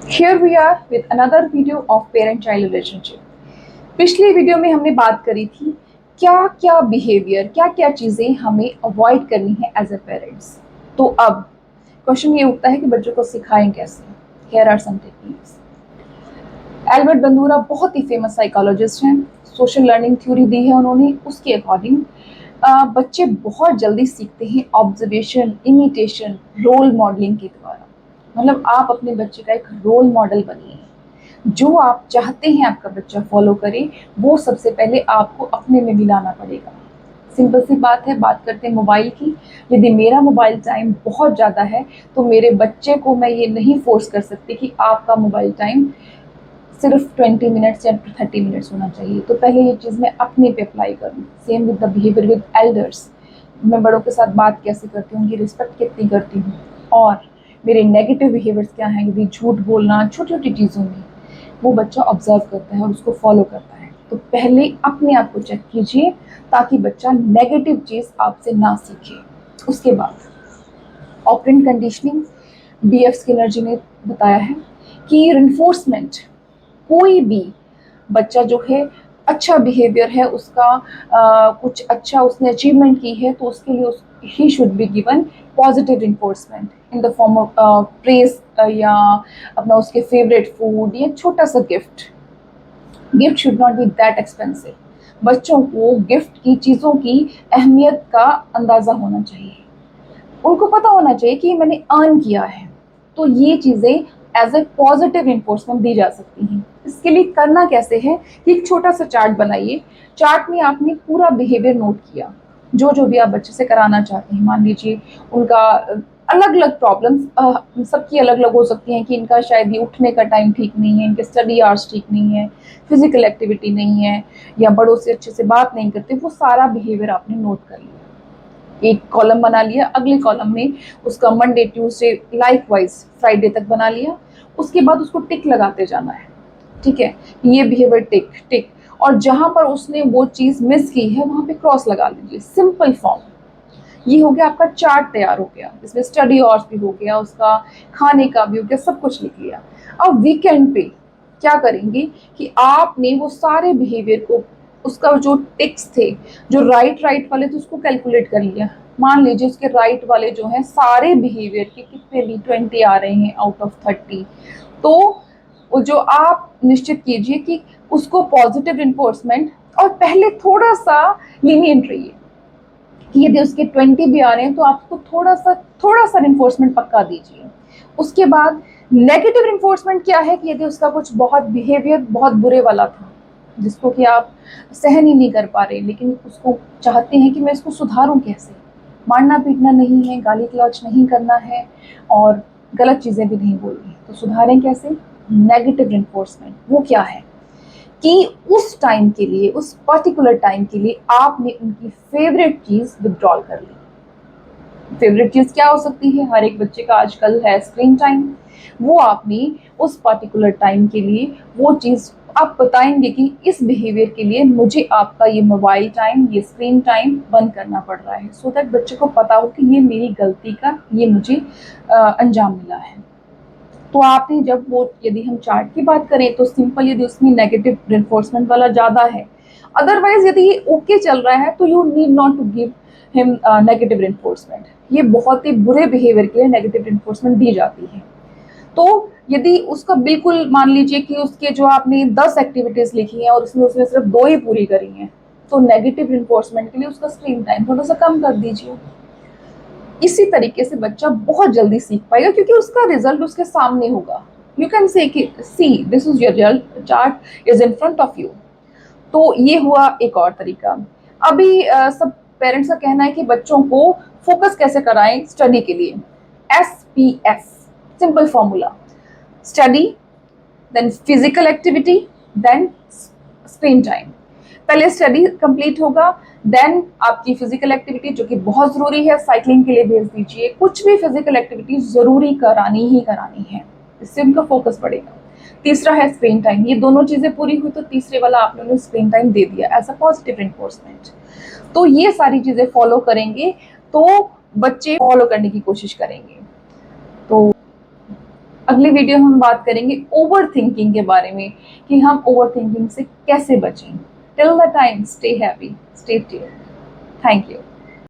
Here we are with another video of parent-child relationship. पिछले video में हमने बात करी थी क्या क्या बिहेवियर, क्या क्या चीज़ें हमें अवॉइड करनी है एज अ पेरेंट्स। तो अब क्वेश्चन ये उठता है कि बच्चों को सिखाएं कैसे। Here are some techniques. Albert Bandura बहुत ही फेमस साइकोलॉजिस्ट हैं, सोशल लर्निंग थ्योरी दी है उन्होंने। उसके अकॉर्डिंग बच्चे बहुत जल्दी सीखते हैं ऑब्जर्वेशन, इमिटेशन, रोल मॉडलिंग के द्वारा। मतलब आप अपने बच्चे का एक रोल मॉडल बनिए, जो आप चाहते हैं आपका बच्चा फॉलो करे वो सबसे पहले आपको अपने में मिलाना पड़ेगा। सिंपल सी बात है, बात करते हैं मोबाइल की। यदि मेरा मोबाइल टाइम बहुत ज़्यादा है तो मेरे बच्चे को मैं ये नहीं फोर्स कर सकती कि आपका मोबाइल टाइम सिर्फ 20 मिनट्स या 30 मिनट्स होना चाहिए। तो पहले ये चीज़ मैं अपने पे अप्लाई करूँ। Same with the behaviour with elders. मैं बड़ों के साथ बात कैसे करती हूँ, उनकी रिस्पेक्ट कितनी करती हूँ, और मेरे नेगेटिव बिहेवियर्स क्या हैं, यदि झूठ बोलना, छोटी छोटी चीज़ों में, वो बच्चा ऑब्जर्व करता है और उसको फॉलो करता है। तो पहले अपने आप को चेक कीजिए ताकि बच्चा नेगेटिव चीज़ आपसे ना सीखे। उसके बाद ऑपरेंट कंडीशनिंग, BF स्किनर जी ने बताया है कि रिन्फोर्समेंट, कोई भी बच्चा जो है अच्छा बिहेवियर है उसका, कुछ अच्छा उसने अचीवमेंट की है, तो उसके लिए he should be given positive reinforcement in the form of praise, या अपना उसके फेवरेट फूड या छोटा सा gift. Gift should not be that expensive. बच्चों को गिफ्ट की चीज़ों की अहमियत का अंदाज़ा होना चाहिए, उनको पता होना चाहिए कि मैंने अर्न किया है। तो ये चीज़ें एज ए पॉजिटिव इन्फोर्समेंट दी जा सकती हैं। इसके लिए करना कैसे है कि एक छोटा सा चार्ट बनाइए। चार्ट में आपने पूरा बिहेवियर नोट किया, जो जो भी आप बच्चे से कराना चाहते हैं। मान लीजिए उनका अलग अलग प्रॉब्लम्स सबकी अलग अलग हो सकती हैं कि इनका शायद ये उठने का टाइम ठीक नहीं है, इनके स्टडी आवर्स ठीक नहीं है, फिजिकल एक्टिविटी नहीं है, या बड़ों से अच्छे से बात नहीं करते। वो सारा बिहेवियर आपने नोट कर लिया, एक कॉलम बना लिया। अगले कॉलम में उसका Monday, Tuesday, like wise Friday तक बना लिया। उसके बाद उसको टिक लगाते जाना है, ठीक है, ये बिहेवियर टिक टिक, और जहां पर उसने वो चीज़ मिस की है वहां पे क्रॉस लगा लीजिए। Simple form. ये हो गया आपका चार्ट तैयार हो गया। इसमें स्टडी आवर्स भी हो गया, उसका खाने का भी हो गया, सब कुछ लिख लिया। अब वीकेंड पे क्या करेंगे कि आपने वो सारे बिहेवियर को, उसका जो टिक्स थे, जो राइट राइट वाले थे, उसको कैलकुलेट कर लिया। मान लीजिए उसके राइट वाले जो हैं सारे बिहेवियर के कितने भी 20 आ रहे हैं आउट ऑफ 30। तो वो जो आप निश्चित कीजिए कि उसको पॉजिटिव इन्फोर्समेंट, और पहले थोड़ा सा लीनियंट रहिए कि यदि उसके 20 भी आ रहे हैं तो आपको थोड़ा सा इन्फोर्समेंट पक्का दीजिए। उसके बाद नेगेटिव इन्फोर्समेंट क्या है कि यदि उसका कुछ बहुत बिहेवियर बहुत बुरे वाला था, जिसको कि आप सहन ही नहीं कर पा रहे, लेकिन उसको चाहते हैं कि मैं इसको सुधारूं कैसे। मारना पीटना नहीं है, गाली गलौज नहीं करना है, और गलत चीज़ें भी नहीं बोलनी, तो सुधारें कैसे। नेगेटिव इन्फोर्समेंट वो क्या है कि उस टाइम के लिए, उस पर्टिकुलर टाइम के लिए आपने उनकी फेवरेट चीज़ विड्रॉल कर ली। फेवरेट चीज़ क्या हो सकती है, हर एक बच्चे का आजकल है स्क्रीन टाइम। वो आपने उस पर्टिकुलर टाइम के लिए वो चीज़ आप बताएंगे कि इस बिहेवियर के लिए मुझे आपका ये मोबाइल टाइम, ये स्क्रीन टाइम बंद करना पड़ रहा है, सो दैट बच्चे को पता हो कि ये मेरी गलती का, ये मुझे अंजाम मिला है। तो आपने जब वो, यदि हम चार्ट की बात करें तो सिंपल, यदि उसमें नेगेटिव रिन्फोर्समेंट वाला ज़्यादा है, अदरवाइज यदि ये ओके चल रहा है तो you need not to give him negative reinforcement. ये बहुत ही बुरे बिहेवियर के लिए नेगेटिव रिन्फोर्समेंट दी जाती है। तो यदि उसका बिल्कुल, मान लीजिए कि उसके जो आपने 10 एक्टिविटीज़ लिखी हैं और उसमें उसने सिर्फ 2 ही पूरी करी हैं, तो नेगेटिव रिन्फोर्समेंट के लिए उसका स्क्रीन टाइम थोड़ा सा कम कर दीजिए। इसी तरीके से बच्चा बहुत जल्दी सीख पाएगा क्योंकि उसका रिजल्ट उसके सामने होगा। यू कैन से कि see this is your result, chart is in front of you. तो ये हुआ एक और तरीका। अभी सब पेरेंट्स का कहना है कि बच्चों को फोकस कैसे कराएं स्टडी के लिए। SPS, simple formula, study, then physical activity, then screen time. पहले स्टडी कंप्लीट होगा, देन आपकी फिजिकल एक्टिविटी, जो कि बहुत ज़रूरी है, साइकिलिंग के लिए भेज दीजिए। कुछ भी फिजिकल एक्टिविटी ज़रूरी करानी ही करानी है, इससे उनका फोकस बढ़ेगा। तीसरा है स्क्रीन टाइम। ये दोनों चीज़ें पूरी हुई तो तीसरे वाला आपने उन्हें स्क्रीन टाइम दे दिया एज अ पॉजिटिव इन्फोर्समेंट। तो ये सारी चीज़ें फॉलो करेंगे तो बच्चे फॉलो करने की कोशिश करेंगे। तो अगली वीडियो में हम बात करेंगे ओवर थिंकिंग के बारे में कि हम ओवर थिंकिंग से कैसे बचें। Till the time, stay happy, stay tuned. Thank you.